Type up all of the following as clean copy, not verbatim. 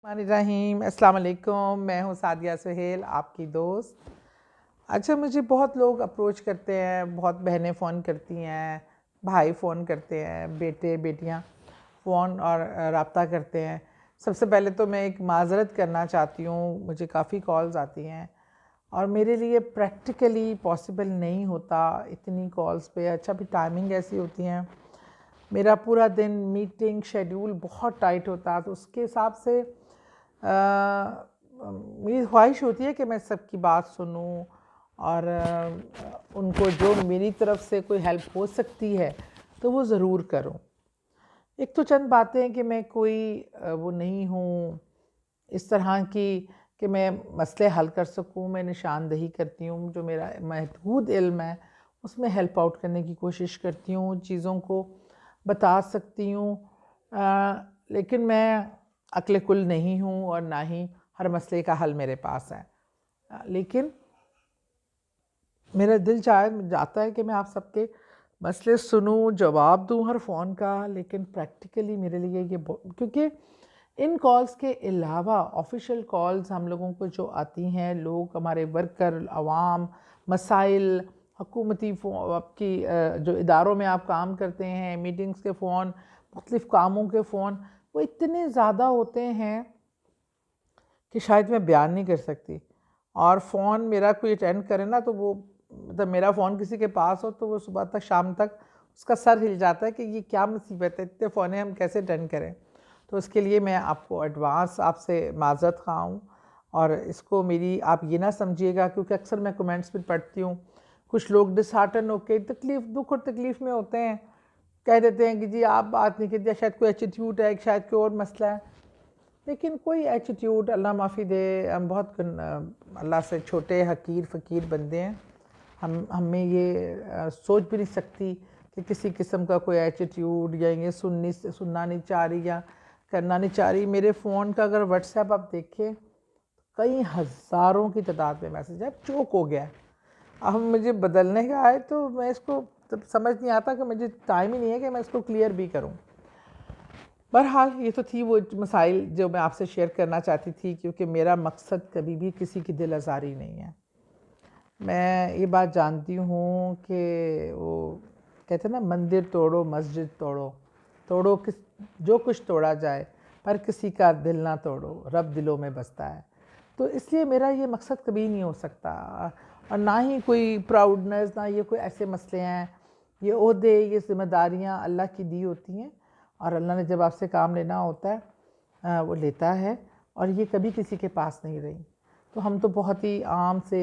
الرحیم السلام علیکم، میں ہوں سعدیہ سہیل، آپ کی دوست۔ اچھا، مجھے بہت لوگ اپروچ کرتے ہیں، بہت بہنیں فون کرتی ہیں، بھائی فون کرتے ہیں، بیٹے بیٹیاں فون اور رابطہ کرتے ہیں۔ سب سے پہلے تو میں ایک معذرت کرنا چاہتی ہوں، مجھے کافی کالز آتی ہیں اور میرے لیے پریکٹیکلی پاسبل نہیں ہوتا اتنی کالز پہ۔ اچھا بھی ٹائمنگ ایسی ہوتی ہیں، میرا پورا دن میٹنگ شیڈیول بہت ٹائٹ ہوتا ہے، تو اس کے حساب سے میری خواہش ہوتی ہے کہ میں سب کی بات سنوں اور ان کو جو میری طرف سے کوئی ہیلپ ہو سکتی ہے تو وہ ضرور کروں۔ ایک تو چند باتیں کہ میں کوئی وہ نہیں ہوں اس طرح کی کہ میں مسئلے حل کر سکوں، میں نشاندہی کرتی ہوں، جو میرا محدود علم ہے اس میں ہیلپ آؤٹ کرنے کی کوشش کرتی ہوں، چیزوں کو بتا سکتی ہوں، لیکن میں عقل کل نہیں ہوں اور نہ ہی ہر مسئلے کا حل میرے پاس ہے۔ لیکن میرا دل جاتا ہے کہ میں آپ سب کے مسئلے سنوں، جواب دوں ہر فون کا، لیکن پریکٹیکلی میرے لیے یہ کیونکہ ان کالز کے علاوہ آفیشیل کالز ہم لوگوں کو جو آتی ہیں، لوگ ہمارے ورکر، عوام، مسائل، حکومتی آپ کی جو اداروں میں آپ کام کرتے ہیں، میٹنگز کے فون، مختلف کاموں کے فون، وہ اتنے زیادہ ہوتے ہیں کہ شاید میں بیان نہیں کر سکتی۔ اور فون میرا کوئی اٹینڈ کرے نا تو وہ مطلب میرا فون کسی کے پاس ہو تو وہ صبح تک شام تک اس کا سر ہل جاتا ہے کہ یہ کیا مصیبت ہے، اتنے فونیں ہم کیسے اٹینڈ کریں۔ تو اس کے لیے میں آپ کو ایڈوانس آپ سے معذرت خواہ ہوں، اور اس کو میری آپ یہ نہ سمجھیے گا، کیونکہ اکثر میں کمنٹس بھی پڑھتی ہوں، کچھ لوگ ڈس ہارٹن ہو کے دکھ اور تکلیف میں ہوتے ہیں، کہہ دیتے ہیں کہ جی آپ بات نہیں کرتے، شاید کوئی ایٹیٹیوڈ ہے، شاید کوئی اور مسئلہ ہے۔ لیکن کوئی ایٹیٹیوڈ، اللہ معافی دے، ہم بہت اللہ سے چھوٹے حقیر فقیر بندے ہیں، ہمیں یہ سوچ بھی نہیں سکتی کہ کسی قسم کا کوئی ایٹیٹیوڈ یا یہ سننا نہیں چاہ رہی یا کرنا نہیں چاہ رہی۔ میرے فون کا اگر واٹس ایپ آپ دیکھیں، کئی ہزاروں کی تعداد میں میسیج ہے، چوک ہو گیا ہے۔ اب مجھے بدلنے کا ہے تو میں اس کو سمجھ نہیں آتا کہ مجھے ٹائم ہی نہیں ہے کہ میں اس کو کلیئر بھی کروں۔ بہرحال یہ تو تھی وہ مسائل جو میں آپ سے شیئر کرنا چاہتی تھی، کیونکہ میرا مقصد کبھی بھی کسی کی دل آزاری نہیں ہے۔ میں یہ بات جانتی ہوں کہ وہ کہتے ہیں نا، مندر توڑو مسجد توڑو جو کچھ توڑا جائے، پر کسی کا دل نہ توڑو، رب دلوں میں بستا ہے۔ تو اس لیے میرا یہ مقصد کبھی نہیں ہو سکتا، اور نہ ہی کوئی پراؤڈنس، نہ یہ کوئی ایسے مسئلے ہیں۔ یہ عہدے، یہ ذمہ داریاں اللہ کی دی ہوتی ہیں، اور اللہ نے جب آپ سے کام لینا ہوتا ہے وہ لیتا ہے، اور یہ کبھی کسی کے پاس نہیں رہی۔ تو ہم تو بہت ہی عام سے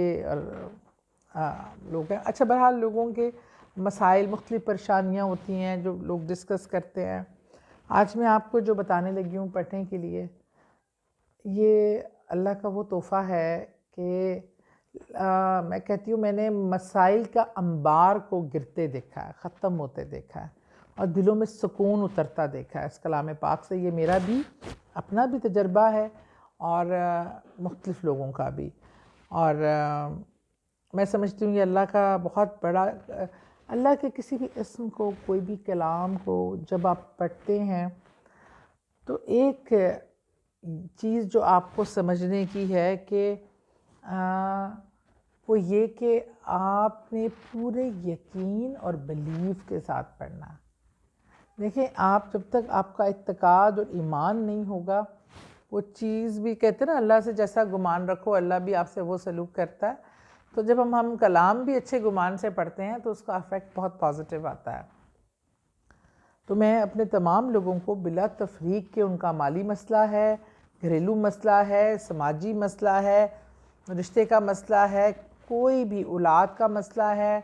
لوگ ہیں۔ اچھا، بہرحال لوگوں کے مسائل، مختلف پریشانیاں ہوتی ہیں جو لوگ ڈسکس کرتے ہیں۔ آج میں آپ کو جو بتانے لگی ہوں پڑھنے کے لیے، یہ اللہ کا وہ تحفہ ہے کہ میں کہتی ہوں میں نے مسائل کا انبار کو گرتے دیکھا ہے، ختم ہوتے دیکھا ہے، اور دلوں میں سکون اترتا دیکھا ہے اس کلام پاک سے۔ یہ میرا بھی اپنا بھی تجربہ ہے اور مختلف لوگوں کا بھی، اور میں سمجھتی ہوں یہ اللہ کا بہت بڑا، اللہ کے کسی بھی اسم کو، کوئی بھی کلام کو جب آپ پڑھتے ہیں تو ایک چیز جو آپ کو سمجھنے کی ہے کہ وہ یہ کہ آپ نے پورے یقین اور بلیف کے ساتھ پڑھنا ہے۔ دیکھیں، آپ جب تک آپ کا اعتقاد اور ایمان نہیں ہوگا، وہ چیز بھی کہتے ہیں نا، اللہ سے جیسا گمان رکھو اللہ بھی آپ سے وہ سلوک کرتا ہے۔ تو جب ہم کلام بھی اچھے گمان سے پڑھتے ہیں تو اس کا افیکٹ بہت پازیٹیو آتا ہے۔ تو میں اپنے تمام لوگوں کو بلا تفریق کہ ان کا مالی مسئلہ ہے، گھریلو مسئلہ ہے، سماجی مسئلہ ہے، رشتے کا مسئلہ ہے، کوئی بھی اولاد کا مسئلہ ہے،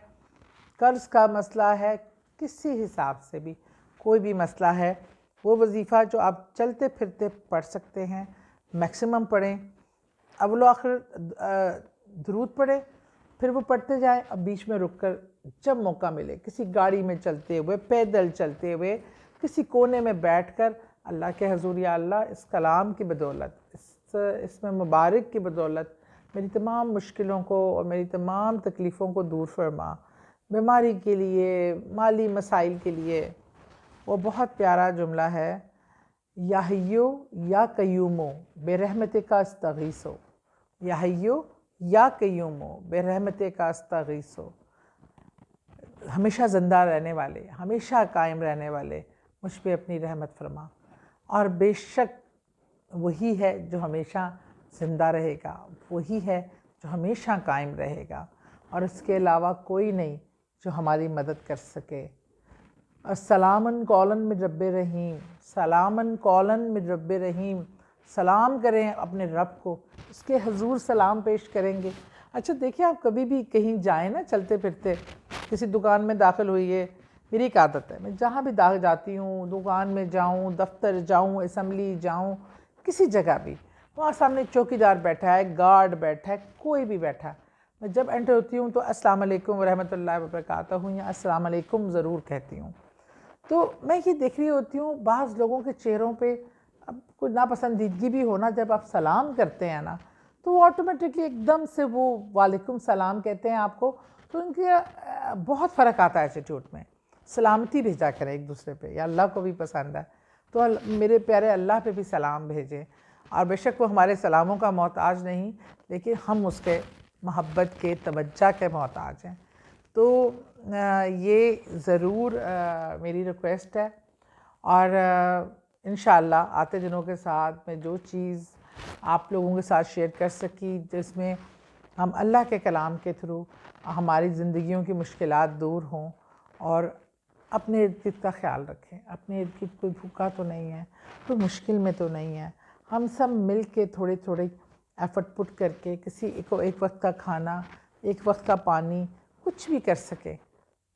قرض کا مسئلہ ہے، کسی حساب سے بھی کوئی بھی مسئلہ ہے، وہ وظیفہ جو آپ چلتے پھرتے پڑھ سکتے ہیں میکسیمم پڑھیں۔ اول و آخر درود پڑھیں، پھر وہ پڑھتے جائیں، اب بیچ میں رک کر جب موقع ملے، کسی گاڑی میں چلتے ہوئے، پیدل چلتے ہوئے، کسی کونے میں بیٹھ کر اللہ کے حضور، یا اللہ اس کلام کی بدولت، اس میں مبارک کی بدولت میری تمام مشکلوں کو اور میری تمام تکلیفوں کو دور فرما، بیماری کے لیے، مالی مسائل کے لیے۔ وہ بہت پیارا جملہ ہے یا حیو یا قیومو برحمتک استغیثو، یا حیو یا قیومو برحمتک استغیثو، ہمیشہ زندہ رہنے والے، ہمیشہ قائم رہنے والے، مجھ پہ اپنی رحمت فرما۔ اور بے شک وہی ہے جو ہمیشہ زندہ رہے گا، وہی ہے جو ہمیشہ قائم رہے گا، اور اس کے علاوہ کوئی نہیں جو ہماری مدد کر سکے۔ السلام قولاً من رب رحیم، سلام قولاً من رب رحیم، سلام کریں اپنے رب کو، اس کے حضور سلام پیش کریں گے۔ اچھا دیکھیں، آپ کبھی بھی کہیں جائیں نا، چلتے پھرتے کسی دکان میں داخل ہوئیے، میری ایک عادت ہے، میں جہاں بھی جاتی ہوں، دکان میں جاؤں، دفتر جاؤں، اسمبلی جاؤں، کسی جگہ بھی، وہاں سامنے چوکیدار بیٹھا ہے، گارڈ بیٹھا ہے، کوئی بھی بیٹھا ہے، میں جب انٹر ہوتی ہوں تو السلام علیکم ورحمۃ اللہ وبرکاتہ یا السلام علیکم ضرور کہتی ہوں۔ تو میں یہ دیکھ رہی ہوتی ہوں بعض لوگوں کے چہروں پہ اب کوئی ناپسندیدگی بھی ہونا، جب آپ سلام کرتے ہیں نا تو وہ آٹومیٹکلی ایک دم سے وہ وعلیکم السلام کہتے ہیں آپ کو، تو ان کے بہت فرق آتا ہے ایٹیٹیوڈ میں۔ سلامتی بھیجا کریں ایک دوسرے پہ، یا اللہ کو بھی پسند ہے تو میرے پیارے اللہ پہ بھی سلام بھیجیں، اور بے شک وہ ہمارے سلاموں کا محتاج نہیں، لیکن ہم اس کے محبت کے، توجہ کے محتاج ہیں۔ تو یہ ضرور میری ریکویسٹ ہے، اور انشاءاللہ آتے دنوں کے ساتھ میں جو چیز آپ لوگوں کے ساتھ شیئر کر سکی، جس میں ہم اللہ کے کلام کے تھرو ہماری زندگیوں کی مشکلات دور ہوں، اور اپنے ارد گرد کا خیال رکھیں، اپنے ارد گرد کوئی بھوکا تو نہیں ہے، کوئی مشکل میں تو نہیں ہے، ہم سب مل کے تھوڑے تھوڑے ایفرٹ پٹ کر کے کسی کو ایک وقت کا کھانا، ایک وقت کا پانی، کچھ بھی کر سکے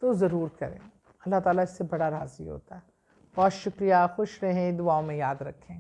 تو ضرور کریں۔ اللہ تعالیٰ اس سے بڑا راضی ہوتا ہے۔ بہت شکریہ، خوش رہیں، دعاؤں میں یاد رکھیں۔